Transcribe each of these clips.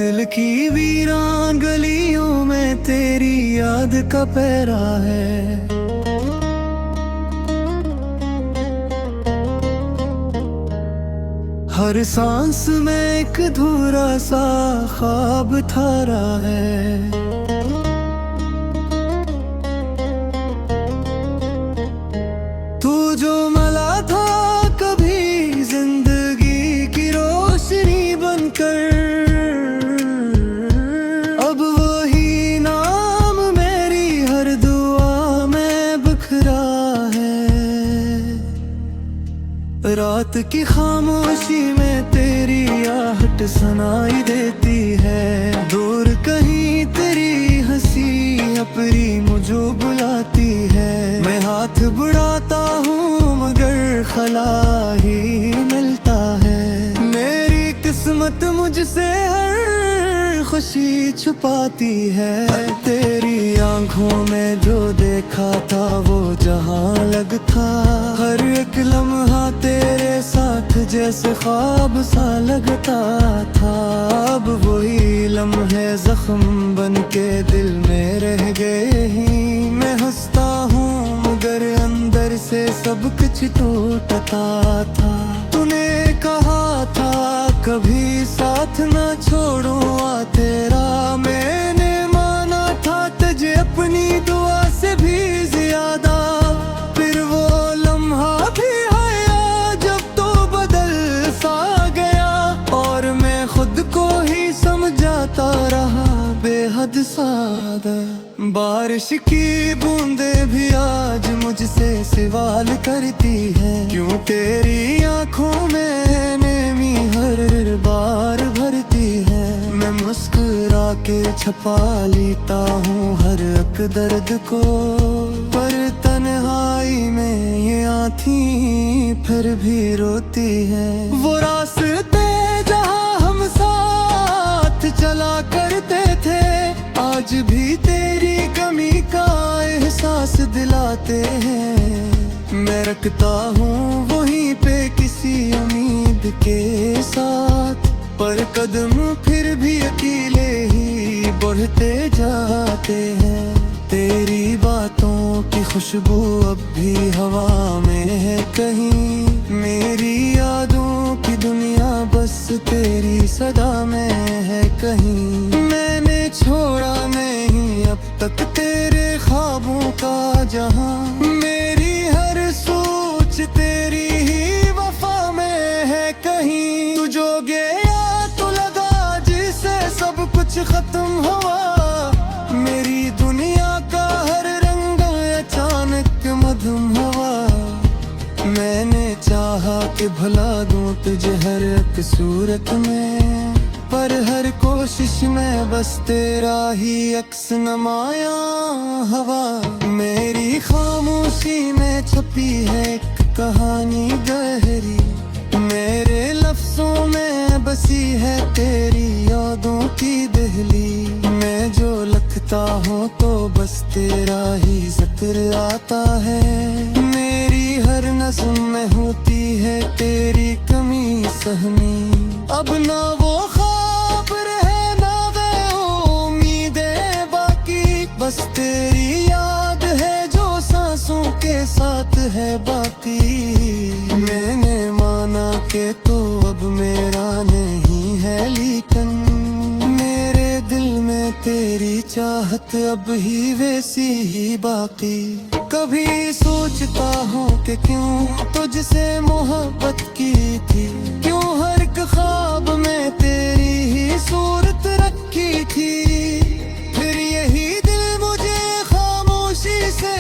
दिल की वीरान गलियों में तेरी याद का पहरा है। हर सांस में एक अधूरा सा ख्वाब थारा है। तू जो मला था कभी जिंदगी की रोशनी बनकर, अब वही नाम मेरी हर दुआ में बिखरा है। रात की खामोशी में तेरी आहट सुनाई देती है। दूर कहीं तेरी हंसी अपनी मुझे बुलाती है। मैं हाथ बढ़ाता हूँ मगर खला ही मिलता है। मेरी किस्मत मुझसे हर खुशी छुपाती है। तेरी आंखों में जो देखा था वो जहां लग था। हर एक लम्हा तेरे साथ जैसे ख्वाब सा लगता था। अब वही लम्हे जख्म बन के दिल में रह गए ही। मैं हंसता हूँ मगर अंदर से सब कुछ टूटता था। तूने कहा था कभी साथ ना छोड़ूंगा तेरा। मैंने माना था तुझे अपनी दुआ से भी ज्यादा। फिर वो लम्हा भी आया जब तो बदल सा गया। और मैं खुद को ही समझाता रहा बेहद सादा। बारिश की बूंदे भी आज मुझसे सवाल करती है। क्यों तेरी आंखों में नेमी हर बार भरती है। मैं मुस्कुरा के छपा लेता हूँ हर एक दर्द को। पर तन्हाई में ये आँखें फिर भी रोती है। वो रास्ते जहाँ हम साथ चला करते थे आज भी तेरी कमी का एहसास दिलाते हैं। मैं रखता हूँ वहीं पे किसी उम्मीद के साथ। पर कदम फिर भी अकेले ही बढ़ते जाते हैं। तेरी बातों की खुशबू अब भी हवा में है कहीं। मेरी यादों की दुनिया बस तेरी सदा में है कहीं। मैंने छोड़ा नहीं अब तक तेरे ख्वाबों का जहां। मेरी हर सोच तेरी ही वफा में है कहीं। तू जो गया तो लगा जिसे सब कुछ खत्म हुआ। मेरी दुनिया का हर रंग अचानक मधुम हुआ। मैंने चाहा कि भला दूं तुझे हर एक सूरत में। पर हर कोशिश में बस तेरा ही अक्स नमाया हवा। मेरी खामोशी में छपी है एक कहानी गहरी। मेरे लफ्जों में बसी है तेरी यादों की दहली। मैं जो लिखता हूँ तो बस तेरा ही जिक्र आता है। मेरी हर नज़्म में होती है तेरी कमी सहमी। अब ना वो ख्वाब रहे ना वो उम्मीदें बाकी। बस तेरी याद है जो सांसों के साथ है बाकी। मैंने माना कि तो अब मेरा नहीं है लेकिन मेरे दिल में तेरी चाहत अब ही वैसी ही बाकी। कभी सोचता हूँ कि क्यों तुझसे मोहब्बत की थी। क्यों हर एक ख्वाब में तेरी ही सूरत रखी थी। फिर यही दिल मुझे खामोशी से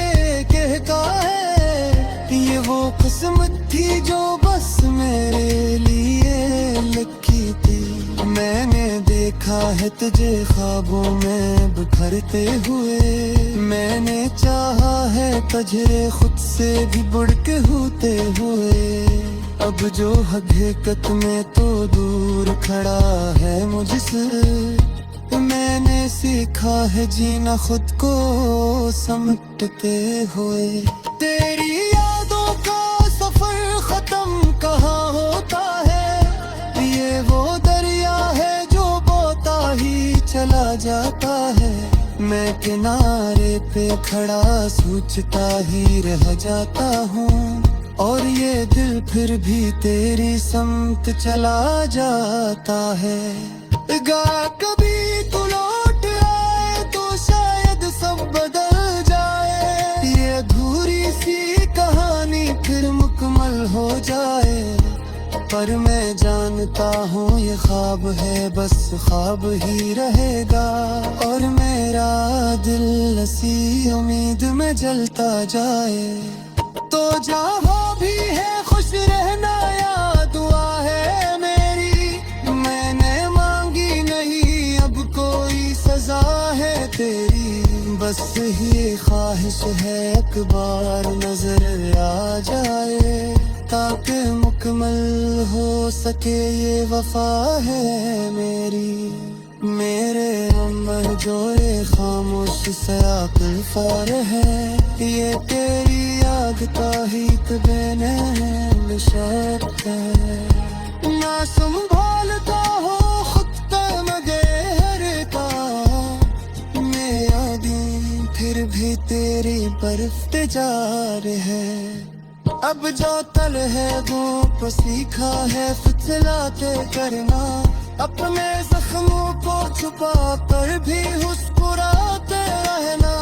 कहता है ये वो किस्मत थी जो बस मेरे लिए लिखी थी। मैंने देखा है तुझे ख्वाबों में बिखरते हुए। मैंने चाहा है तुझे खुद से भी बढ़ के होते हुए। अब जो हकीकत में तो दूर खड़ा है मुझसे। मैंने सीखा है जीना खुद को समेटते हुए। तेरी यादों का सफर खत्म कहाँ होता है। ये वो दरिया है जो बोता चला जाता है। मैं किनारे पे खड़ा सोचता ही रह जाता हूँ, और ये दिल फिर भी तेरी समत चला जाता है। गा कभी तू लौट आए तो शायद सब बदल जाए, ये अधूरी सी कहानी फिर मुकम्मल हो जाए। पर मैं जानता हूँ ये ख्वाब है, बस ख्वाब ही रहेगा, और मेरा दिल इसी उम्मीद में जलता जाए। तो जहाँ भी है खुश रहना या दुआ है मेरी, मैंने मांगी नहीं अब कोई सजा है तेरी। बस ये ख्वाहिश है एक बार नजर आ जाए, ताकि मुकम्मल हो सके ये वफा है मेरी। मेरे अमर जो ये खामोश सा फार है, ये तेरी याद का ही तबेने शर्त है। ना संभालता हो खुद तमगेर का, मैं यादें फिर भी तेरी बर्फ पे जार है। अब जो तल है वो सीखा है फिसला के करना, अपने जख्मों को छुपा कर भी मुस्कुराते रहना।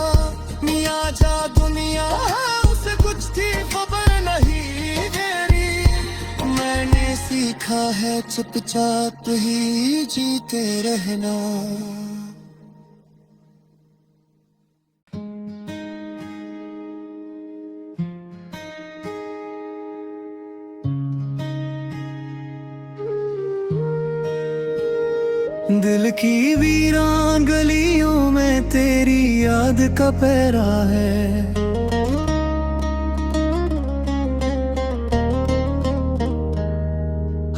मियाँ जा दुनिया है उसे कुछ थी खबर नहीं मेरी, मैंने सीखा है चुपचाप ही जीते रहना। दिल की वीरान गलियों में तेरी याद का पहरा है।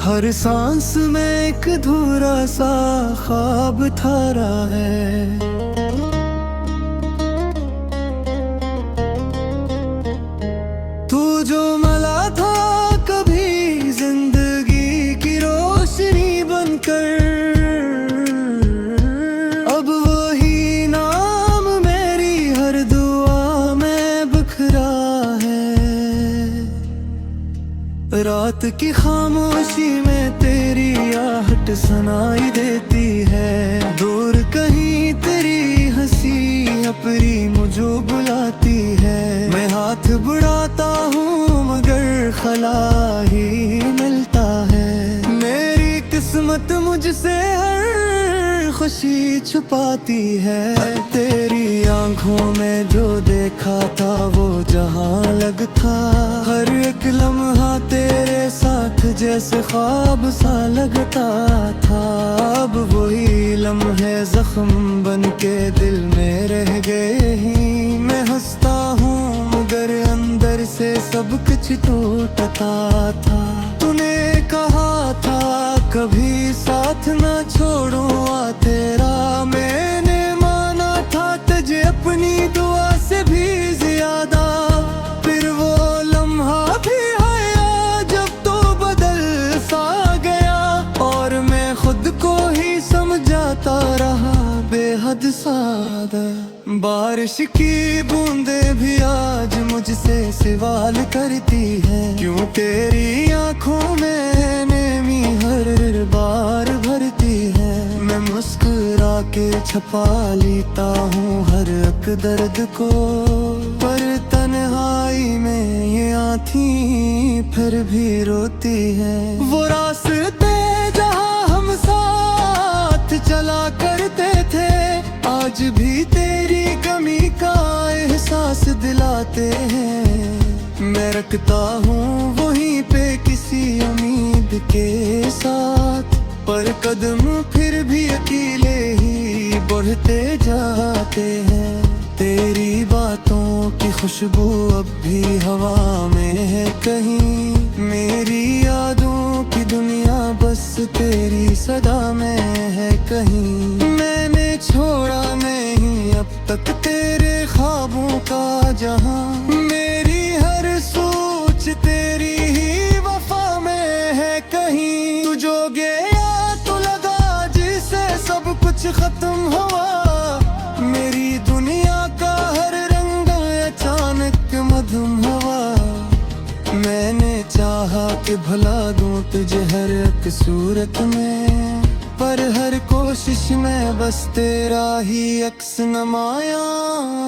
हर सांस में एक अधूरा सा ख्वाब थारा है। तू जो मला था कभी जिंदगी की रोशनी बनकर, रात की खामोशी में तेरी आहट सुनाई देती है। दूर कहीं तेरी हंसी अपनी मुझे बुलाती है। मैं हाथ बढ़ाता हूँ मगर खला ही मिलता है। मेरी किस्मत मुझसे हर खुशी छुपाती है। तेरी आंखों में जो देखा था वो जहां अलग था। हर एक लम्हा तेरे साथ जैसे ख्वाब सा लगता था। अब वही लम्हे जख्म बन के दिल में रह गए ही। मैं हंसता हूँ मगर अंदर से सब कुछ टूटता था। तूने कहा था कभी साथ ना छोड़ूंगा तेरा। मैंने माना था तुझे अपनी दुआ से भी ज्यादा। फिर वो लम्हा भी आया जब तो बदल सा गया। और मैं खुद को ही समझाता रहा बेहद सादा। बारिश की बूंदे भी आज मुझसे सवाल करती है। क्यों तेरी आंखों में नेमी हर बार भरती है। मैं मुस्कुरा के छपा लेता हूँ हर एक दर्द को। पर तन्हाई में ये आँखें फिर भी रोती है। वो रास्ते जहाँ हम साथ चला करते थे आज भी तेरी कमी का एहसास दिलाते हैं। मैं रखता हूँ वहीं पे किसी उम्मीद के साथ। पर कदम फिर भी अकेले ही बढ़ते जाते हैं। तेरी बातों की खुशबू अब भी हवा में है कहीं। मेरी यादों की दुनिया बस तेरी सदा में है कहीं। मैंने छोड़ा नहीं अब तक तेरे ख्वाबों का जहां। मेरी हर सोच तेरी ही वफा में है कहीं। तू जो गया तो लगा जिसे सब कुछ खत्म हवा, मेरी दुनिया का हर रंग अचानक मधुम हवा। मैंने चाहा कि भुला दूं तुझे हर एक सूरत में, पर हर कोशिश में बस तेरा ही अक्स नमाया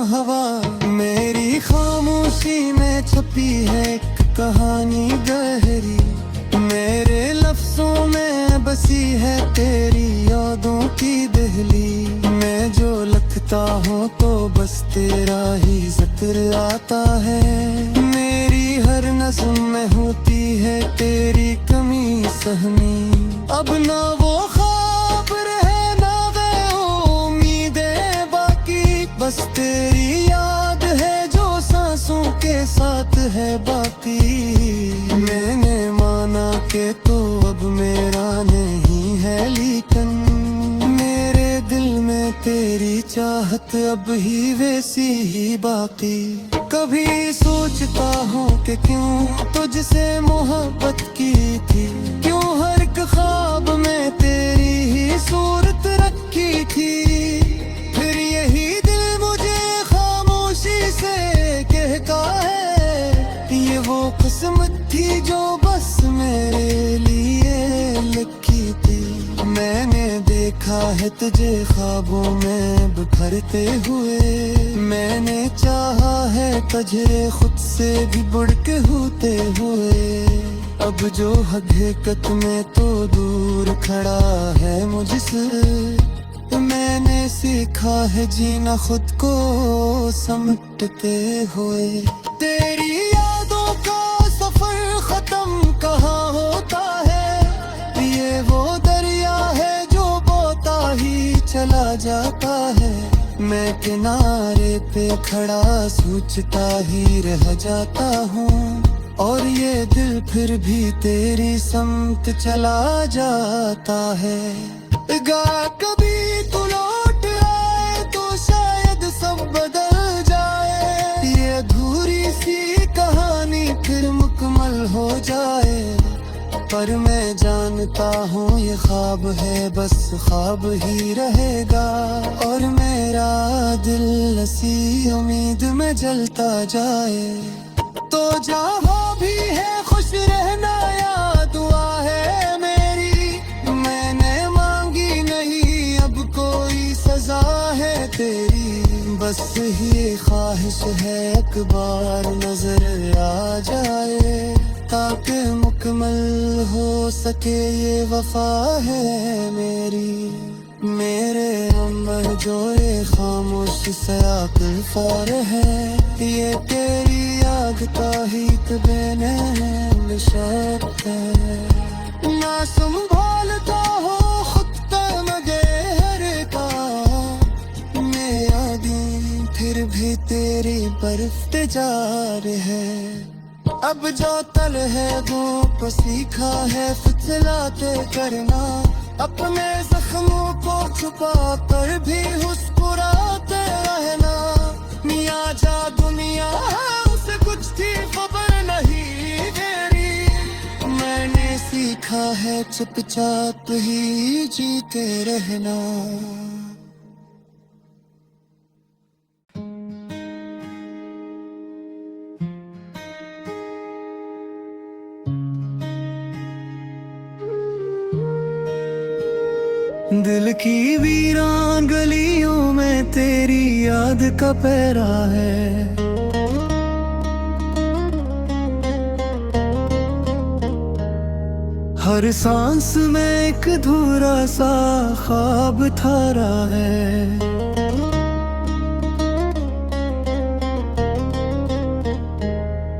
हवा। मेरी खामोशी में छपी है एक कहानी गहरी, मेरे लफ्जों में बसी है तेरी यादों की दहली। मैं जो लिखता हूँ तो बस तेरा ही जिक्र आता है, मेरी हर नज़्म में होती है तेरी कमी सहमी। अब ना वो ख्वाब रहे ना वो उम्मीदें बाकी, बस तेरी याद है जो सांसों के साथ है बाकी। मैंने माना कि तो अब मेरा नहीं है, लेकिन मेरे दिल में तेरी चाहत अब ही वैसी ही बाकी। कभी सोचता हूँ कि क्यों तुझसे मोहब्बत की थी, क्यों हर एक ख्वाब में तेरी ही सूरत रखी थी। फिर यही दिल मुझे खामोशी से कहता है, ये वो किस्मत थी जो बस मेरे लिए लिखी थी। मैंने देखा है तुझे ख्वाबों में बिखरते हुए, मैंने चाहा है तुझे खुद से भी बढ़ के होते हुए। अब जो हकीकत में तो दूर खड़ा है मुझसे, मैंने सीखा है जीना खुद को समेटते हुए। तेरी यादों का सफर खत्म कहाँ होता है, ये वो दरिया है जो बोता ही चला जाता है। मैं किनारे पे खड़ा सोचता ही रह जाता हूँ, और ये दिल फिर भी तेरी समत चला जाता है। गा कभी तू लौट आए तो शायद सब बदल जाए, ये अधूरी सी कहानी फिर मुकम्मल हो जाए। पर मैं जानता हूँ ये ख्वाब है बस ख्वाब ही रहेगा, और मेरा दिल इसी उम्मीद में जलता जाए। तो जहाँ भी है खुश रहना या दुआ है मेरी, मैंने मांगी नहीं अब कोई सजा है तेरी। बस ये ख्वाहिश है एक बार नजर आ जाए, ताकि मुकम्मल हो सके ये वफा है मेरी। मेरे अम्बर जो ये खामोश सयाकुल फार है, ये तेरी आग का ही तबेने निशात है। ना संभालता हो खुद का मगहर का, मैं यादें फिर भी तेरी बर्फ पे जार है। अब जो तल है धूप सीखा है फिसलाते करना, अपने जख्मों को छुपा कर भी मुस्कुराते रहना। मियाँ जा दुनिया है उसे कुछ की खबर नहीं तेरी, मैंने सीखा है चुपचाप ही जीते रहना। दिल की वीरान गलियों में तेरी याद का पहरा है, हर सांस में एक अधूरा सा ख्वाब थारा है।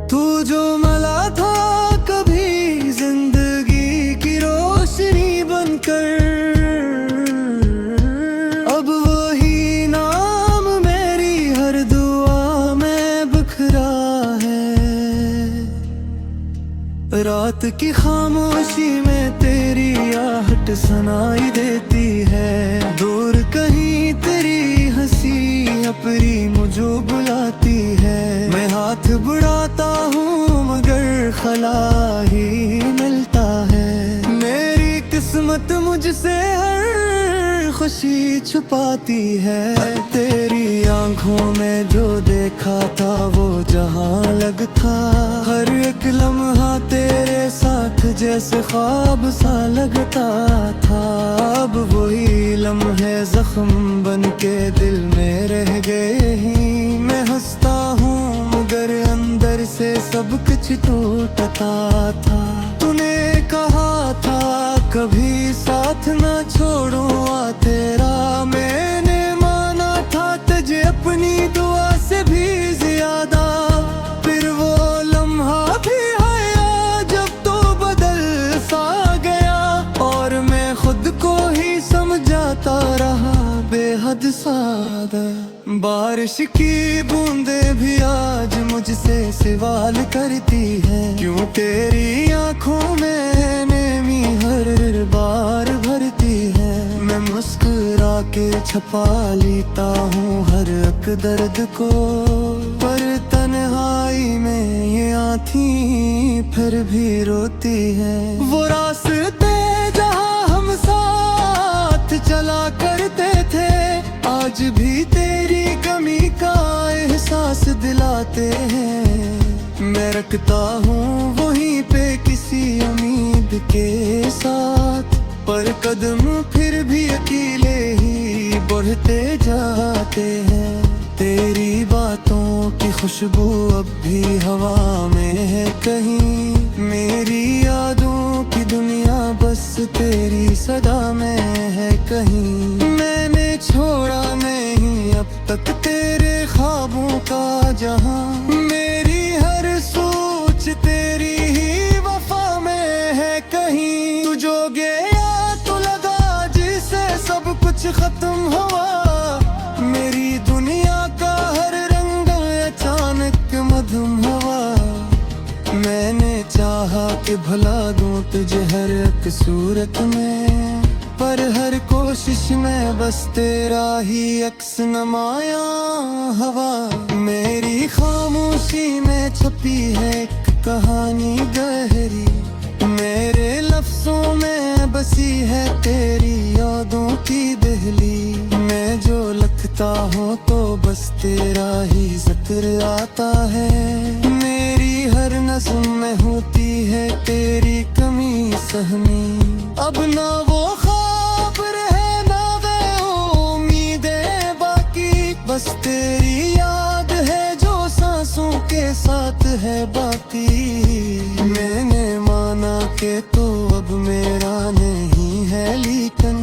तू जो मला था कभी जिंदगी की रोशनी बनकर, रात की खामोशी में तेरी आहट सुनाई देती है। दूर कहीं तेरी हंसी अपनी मुझे बुलाती है। मैं हाथ बढ़ाता हूँ मगर खला ही मिलता है। मेरी किस्मत मुझसे हर खुशी छुपाती है। तेरी आंखों में जो देखा था वो जहां अलग था। हर एक लम्हा तेरे साथ जैसे ख्वाब सा लगता था। अब वही लम्हे जख्म बन के दिल में रह गए ही। मैं हंसता हूँ मगर अंदर से सब कुछ टूटता था। तूने कहा था कभी साथ ना छोड़ूंगा तेरा। मैंने माना था तुझे अपनी दुआ से भी ज्यादा। फिर वो लम्हा भी आया जब तो बदल सा गया। और मैं खुद को ही समझाता रहा बेहद सादा। बारिश की बूंदें भी आज मुझसे सवाल करती है। क्यों तेरी आंखों में नेमी हर बार भरती है। मैं मुस्कुरा के छुपा लेता हूँ हर एक दर्द को। पर तन्हाई में ये आँखें फिर भी रोती है। वो रास्ते जहाँ हम साथ चला करते थे आज भी तेरी कमी का एहसास दिलाते हैं। मैं रखता हूँ वहीं पे किसी उम्मीद के साथ। पर कदम फिर भी अकेले ही बढ़ते जाते हैं। तेरी बातों की खुशबू अब भी हवा में है कहीं। मेरी यादों की दुनिया बस तेरी सदा में है कहीं। मैंने छोड़ा नहीं अब तक तेरे ख्वाबों का जहां। मेरी हर सोच तेरी ही वफा में है कहीं। तू जो गया तो लगा जिसे सब कुछ खत्म हुआ। मेरी दुनिया का हर रंग अचानक मधुम हुआ। मैंने चाहा कि भला दूं तुझे हर एक सूरत में। पर हर कोशिश में बस तेरा ही अक्स नमाया हवा। मेरी खामोशी में छुपी है एक कहानी गहरी। मेरे लफ्जों में बसी है तेरी यादों की दहली। मैं जो लिखता हूँ तो बस तेरा ही जिक्र आता है। मेरी हर नज़्म में होती है तेरी कमी सहमी। अब ना वो ख्वाब रहे ना वे उम्मीदें बाकी। बस तेरी याद है जो सांसों के साथ है बाकी। मैंने माना कि तो अब मेरा नहीं है लेकिन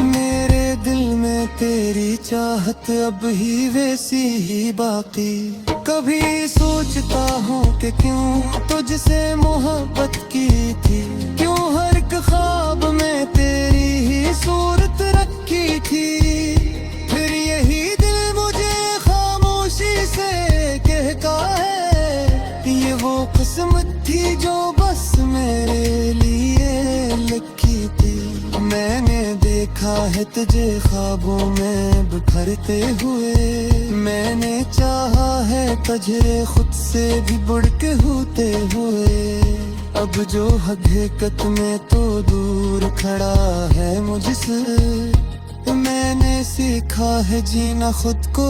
मेरे दिल में तेरी चाहत अब ही वैसी ही बाकी। कभी सोचता हूँ कि क्यों तुझसे मोहब्बत की थी। क्यों हर एक ख्वाब में तेरी ही सूरत रखी थी। फिर यही दिल मुझे खामोशी से कहता है ये वो किस्मत थी जो बस मेरे लिए लिखी थी। मैंने देखा है तुझे ख्वाबों में बिखरते हुए। मैंने चाहा है तुझे खुद से भी बढ़ के होते हुए। अब जो हकीकत में तो दूर खड़ा है मुझसे। मैंने सीखा है जीना खुद को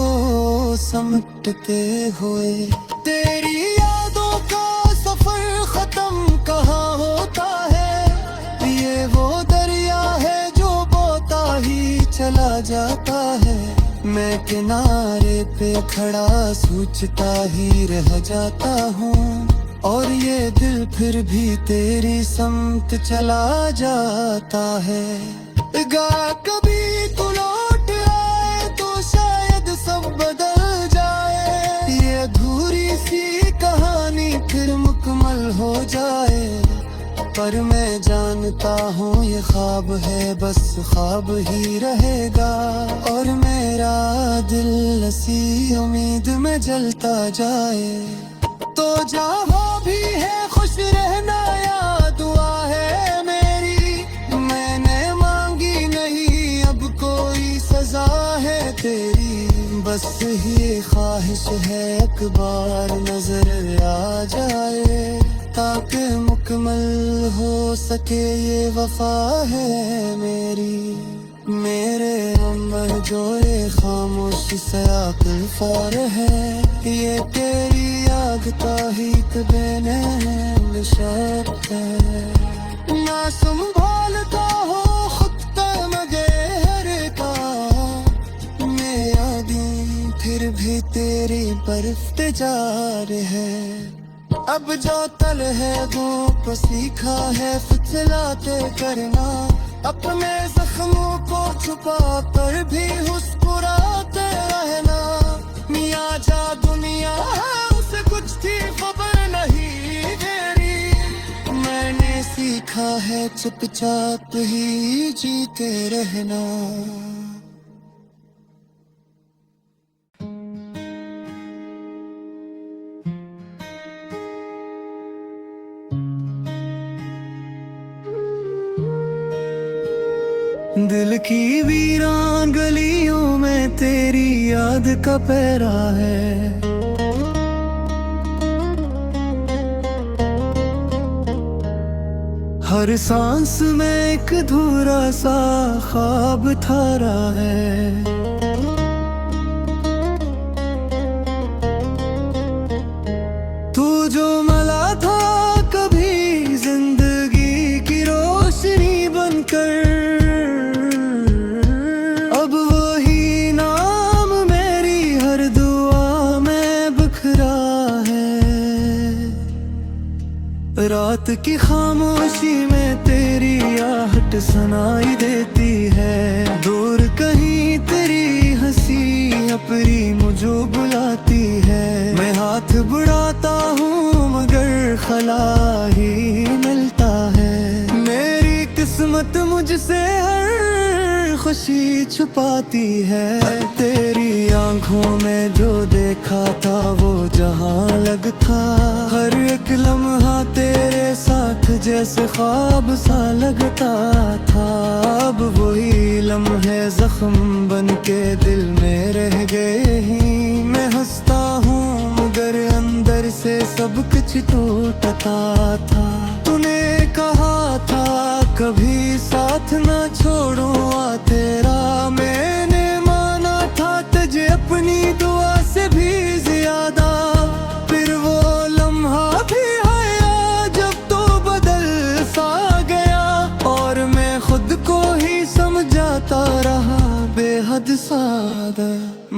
समेटते हुए। तेरी यादों का सफर खत्म कहाँ होता है। ये वो दरिया है जो बोता ही चला जाता है। मैं किनारे पे खड़ा सोचता ही रह जाता हूँ। और ये दिल फिर भी तेरी समत चला जाता है। कभी तू लौट आए तो शायद सब बदल जाए। ये अधूरी सी कहानी फिर मुकम्मल हो जाए। पर मैं जानता हूँ ये ख्वाब है बस ख्वाब ही रहेगा। और मेरा दिल इसी उम्मीद में जलता जाए। तो जहाँ भी है खुश रहना या दुआ है मेरी। मैंने मांगी नहीं अब कोई सजा है तेरी। बस ये ख्वाहिश है एक बार नजर आ जाए। ताकि मुकम्मल हो सके ये वफा है मेरी। मेरे अमर जोरे खामोशी से आकुल फार है, ये तेरी याद का हित देने शब्द है। ना संभालता हो खुद का मगर का, मैं यादें फिर भी तेरी बर्फ जार है। अब जो तल है धूप सीखा है फिसलाते करना, अपने जख्मों को छुपा कर भी मुस्कुराते रहना। मियाँ जा दुनिया है उसे कुछ थी खबर नहीं मेरी, मैंने सीखा है चुपचाप ही जीते रहना। दिल की वीरान गलियों में तेरी याद का पहरा है, हर सांस में एक अधूरा सा ख्वाब थारा है। तू जो मला था कभी जिंदगी की रोशनी बनकर, रात की खामोशी में तेरी आहट सुनाई देती है। दूर कहीं तेरी हंसी अपनी मुझे बुलाती है। मैं हाथ बढ़ाता हूँ मगर खला ही मिलता है। मेरी किस्मत मुझसे हर खुशी छुपाती है। तेरी आंखों में जो देखा था वो जहां अलग था। हर एक लम्हा तेरे साथ जैसे ख्वाब सा लगता था। अब वही लम्हे जख्म बन के दिल में रह गए ही। मैं हंसता हूँ मगर अंदर से सब कुछ टूटता था। तूने कहा था कभी साथ ना छोड़ूंगा तेरा, मैंने माना था तुझे अपनी दुआ से भी ज्यादा। फिर वो लम्हा भी आया जब तो बदल सा गया और मैं खुद को ही समझाता रहा बेहद सादा।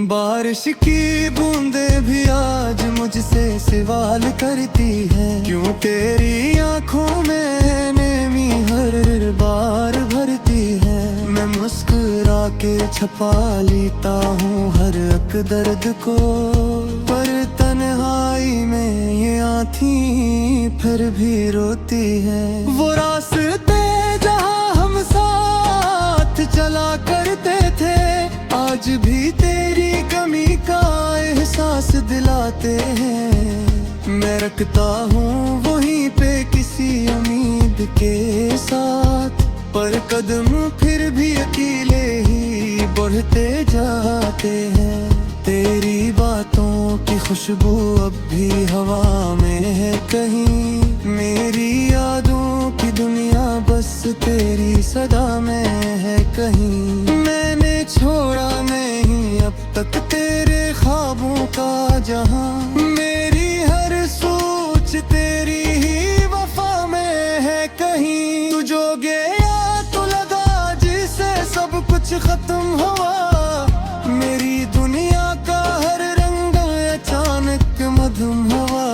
बारिश की बूंदे भी आज मुझसे सवाल करती है, क्यों तेरी आंखों में नेमी हर बार भरती है। मैं मुस्कुरा के छपा लेता हूँ हर एक दर्द को, पर तन्हाई में ये आँखें फिर भी रोती है। वो रास्ते जहाँ हम साथ चला करते थे आज भी तेरी कमी का एहसास दिलाते हैं। मैं रखता हूँ वहीं पे किसी उम्मीद के साथ, पर कदम फिर भी अकेले ही बढ़ते जाते हैं। तेरी बातों की खुशबू अब भी हवा में है कहीं। मेरी यादों की दुनिया बस तेरी सदा में है कहीं। मैंने छोड़ा नहीं अब तक तेरे ख्वाबों का जहां। मेरी हर सोच तेरी ही वफा में है कहीं। तू जो गया तो लगा जिसे सब कुछ खत्म हुआ। मेरी दुनिया का हर रंग अचानक मधुम हुआ।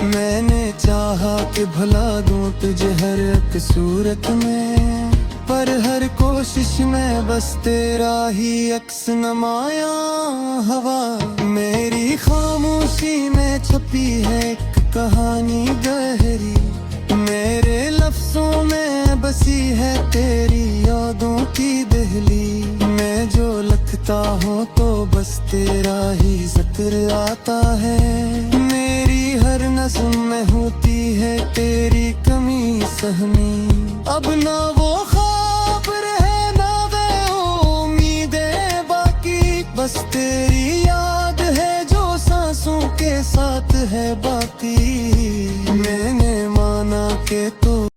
मैंने चाहा कि भला दूं तुझे हर एक सूरत में, पर हर कोशिश में बस तेरा ही अक्स नमाया हवा। मेरी खामोशी में छपी है एक कहानी गहरी। मेरे लफ्जों में बसी है तेरी यादों की दहली। मैं जो लिखता हूँ तो बस तेरा ही जिक्र आता है। मेरी हर नज़्म में होती है तेरी कमी सहमी। अब ना वो ख्वाब रहे ना वो उम्मीदें बाकी, बस तेरी याद है जो सांसों के साथ है बाकी। मैंने माना कि